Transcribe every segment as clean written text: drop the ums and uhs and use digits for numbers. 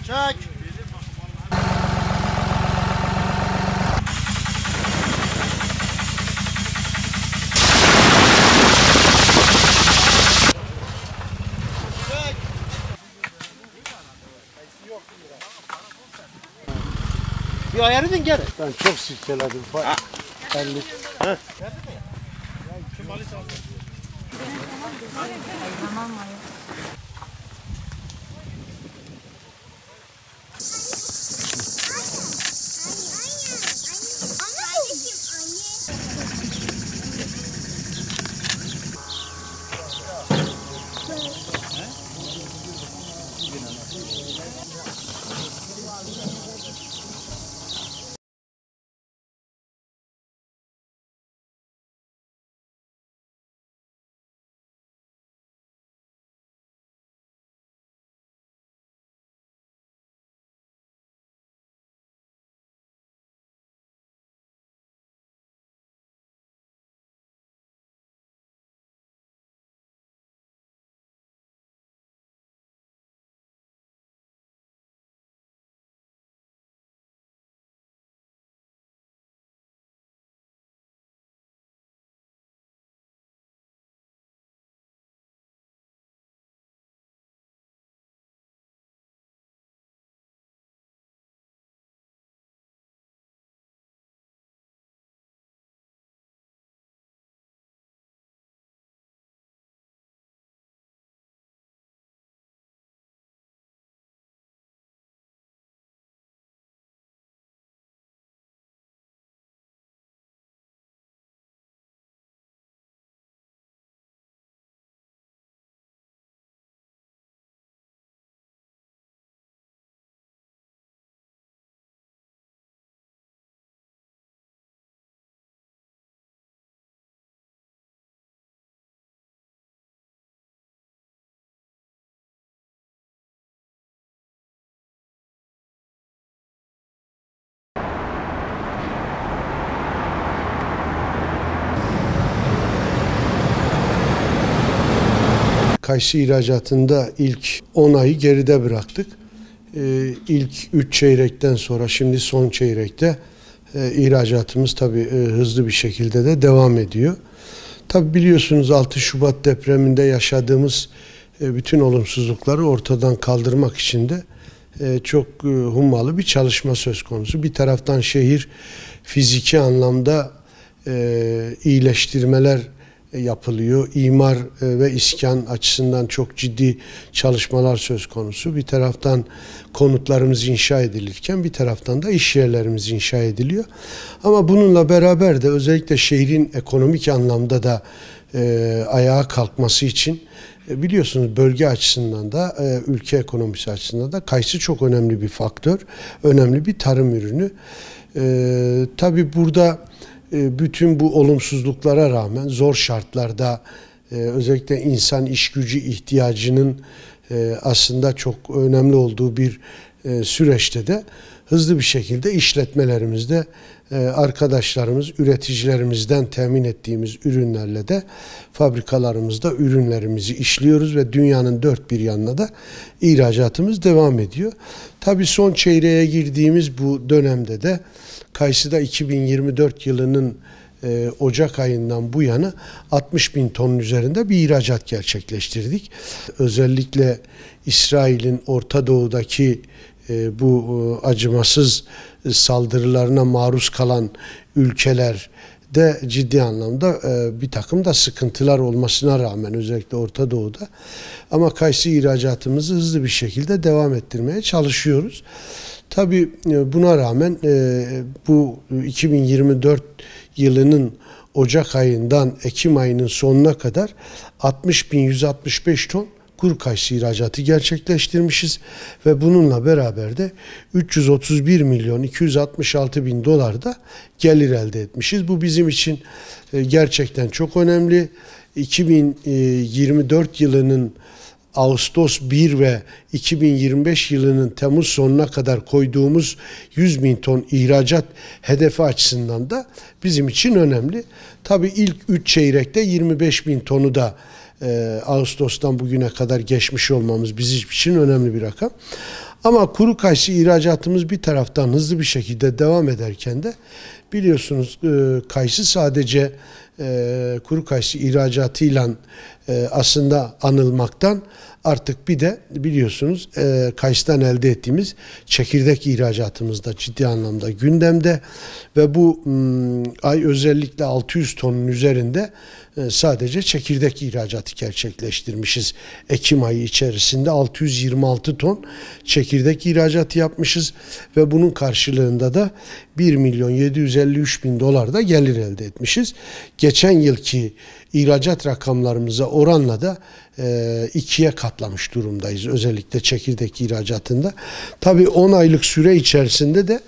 Çek. Bir ayarladın gene. Ben çok sirkeledim. 50. He. Kayısı ihracatında ilk 10 ayı geride bıraktık. İlk 3 çeyrekten sonra şimdi son çeyrekte ihracatımız tabii hızlı bir şekilde de devam ediyor. Tabii biliyorsunuz 6 Şubat depreminde yaşadığımız bütün olumsuzlukları ortadan kaldırmak için de çok hummalı bir çalışma söz konusu. Bir taraftan şehir fiziki anlamda iyileştirmeler yapılıyor. İmar ve iskan açısından çok ciddi çalışmalar söz konusu. Bir taraftan konutlarımız inşa edilirken bir taraftan da iş yerlerimiz inşa ediliyor. Ama bununla beraber de özellikle şehrin ekonomik anlamda da ayağa kalkması için biliyorsunuz bölge açısından da ülke ekonomisi açısından da kayısı çok önemli bir faktör. Önemli bir tarım ürünü. Tabii burada bütün bu olumsuzluklara rağmen zor şartlarda özellikle insan iş gücü ihtiyacının aslında çok önemli olduğu bir süreçte de hızlı bir şekilde işletmelerimizde arkadaşlarımız, üreticilerimizden temin ettiğimiz ürünlerle de fabrikalarımızda ürünlerimizi işliyoruz ve dünyanın dört bir yanına da ihracatımız devam ediyor. Tabii son çeyreğe girdiğimiz bu dönemde de kayısıda 2024 yılının Ocak ayından bu yana 60.000 tonun üzerinde bir ihracat gerçekleştirdik. Özellikle İsrail'in Orta Doğu'daki bu acımasız saldırılarına maruz kalan ülkelerde ciddi anlamda bir takım da sıkıntılar olmasına rağmen özellikle Orta Doğu'da ama kayısı ihracatımızı hızlı bir şekilde devam ettirmeye çalışıyoruz. Tabii buna rağmen bu 2024 yılının Ocak ayından Ekim ayının sonuna kadar 60.165 ton kuru kayısı ihracatı gerçekleştirmişiz ve bununla beraber de 331.266.000 dolar da gelir elde etmişiz. Bu bizim için gerçekten çok önemli. 2024 yılının Ağustos 1 ve 2025 yılının Temmuz sonuna kadar koyduğumuz 100.000 ton ihracat hedefi açısından da bizim için önemli. Tabii ilk 3 çeyrekte 25.000 tonu da Ağustos'tan bugüne kadar geçmiş olmamız bizim için önemli bir rakam. Ama kuru kayısı ihracatımız bir taraftan hızlı bir şekilde devam ederken de biliyorsunuz kayısı sadece kuru kayısı ihracatıyla aslında anılmaktan artık bir de biliyorsunuz kayısıdan elde ettiğimiz çekirdek ihracatımız da ciddi anlamda gündemde ve bu ay özellikle 600 tonun üzerinde sadece çekirdek ihracatı gerçekleştirmişiz. Ekim ayı içerisinde 626 ton çekirdek ihracatı yapmışız ve bunun karşılığında da 1.753.000 dolar da gelir elde etmişiz. Geçen yılki ihracat rakamlarımıza oranla da ikiye katlamış durumdayız. Özellikle çekirdek ihracatında. Tabii 10 aylık süre içerisinde de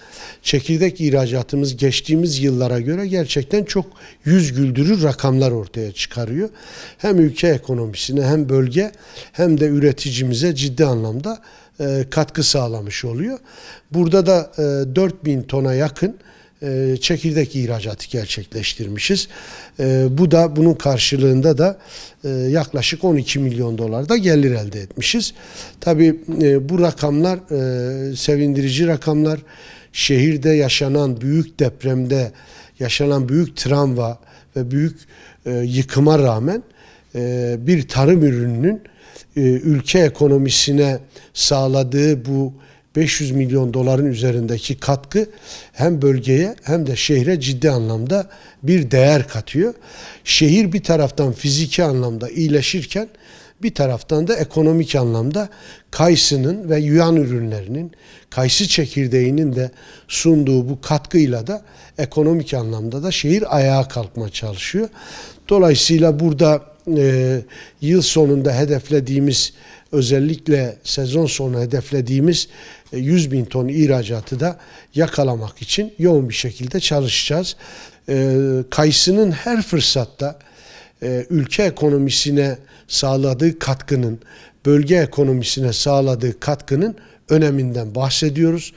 çekirdek ihracatımız geçtiğimiz yıllara göre gerçekten çok yüz güldürür rakamlar ortaya çıkarıyor. Hem ülke ekonomisine hem bölge hem de üreticimize ciddi anlamda katkı sağlamış oluyor. Burada da 4.000 tona yakın çekirdek ihracatı gerçekleştirmişiz. Bunun karşılığında da yaklaşık 12 milyon dolar da gelir elde etmişiz. Tabii bu rakamlar sevindirici rakamlar. Şehirde yaşanan büyük depremde yaşanan büyük travma ve büyük yıkıma rağmen bir tarım ürününün ülke ekonomisine sağladığı bu 500 milyon doların üzerindeki katkı hem bölgeye hem de şehre ciddi anlamda bir değer katıyor. Şehir bir taraftan fiziki anlamda iyileşirken bir taraftan da ekonomik anlamda kayısının ve yuyan ürünlerinin, kayısı çekirdeğinin de sunduğu bu katkıyla da ekonomik anlamda da şehir ayağa kalkmaya çalışıyor. Dolayısıyla burada yıl sonunda hedeflediğimiz, özellikle sezon sonu hedeflediğimiz 100.000 ton ihracatı da yakalamak için yoğun bir şekilde çalışacağız. Kayısının her fırsatta ülke ekonomisine sağladığı katkının, bölge ekonomisine sağladığı katkının öneminden bahsediyoruz.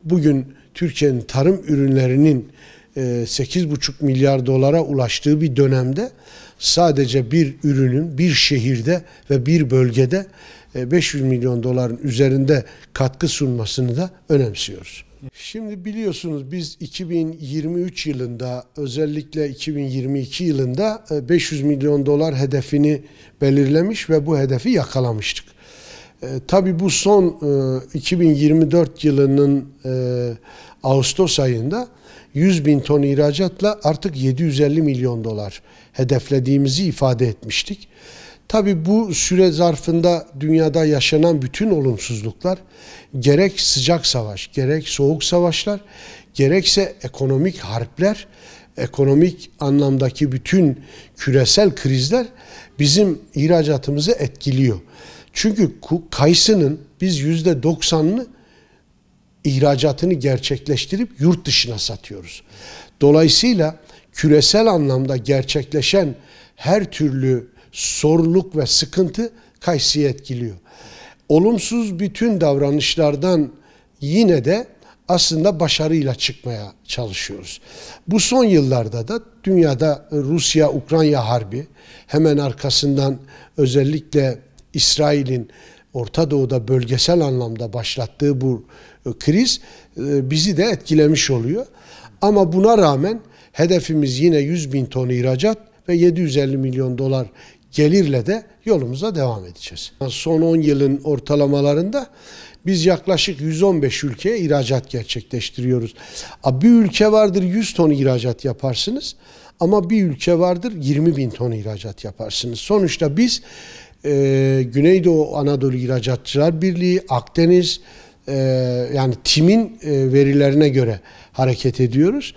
Bugün Türkiye'nin tarım ürünlerinin 8,5 milyar dolara ulaştığı bir dönemde sadece bir ürünün bir şehirde ve bir bölgede 500 milyon doların üzerinde katkı sunmasını da önemsiyoruz. Şimdi biliyorsunuz biz 2023 yılında özellikle 2022 yılında 500 milyon dolar hedefini belirlemiş ve bu hedefi yakalamıştık. Tabii bu son 2024 yılının Ağustos ayında 100.000 ton ihracatla artık 750 milyon dolar hedeflediğimizi ifade etmiştik. Tabii bu süre zarfında dünyada yaşanan bütün olumsuzluklar, gerek sıcak savaş, gerek soğuk savaşlar, gerekse ekonomik harpler, ekonomik anlamdaki bütün küresel krizler bizim ihracatımızı etkiliyor. Çünkü kayısının biz %90'ını ihracatını gerçekleştirip yurt dışına satıyoruz. Dolayısıyla küresel anlamda gerçekleşen her türlü sorunluk ve sıkıntı kayısıyı etkiliyor. Olumsuz bütün davranışlardan yine de aslında başarıyla çıkmaya çalışıyoruz. Bu son yıllarda da dünyada Rusya-Ukrayna harbi, hemen arkasından özellikle İsrail'in Orta Doğu'da bölgesel anlamda başlattığı bu kriz bizi de etkilemiş oluyor. Ama buna rağmen hedefimiz yine 100.000 ton ihracat ve 750 milyon dolar gelirle de yolumuza devam edeceğiz. Son 10 yılın ortalamalarında biz yaklaşık 115 ülkeye ihracat gerçekleştiriyoruz. Bir ülke vardır 100 ton ihracat yaparsınız ama bir ülke vardır 20.000 ton ihracat yaparsınız. Sonuçta biz Güneydoğu Anadolu İhracatçılar Birliği, Akdeniz yani TİM'in verilerine göre hareket ediyoruz.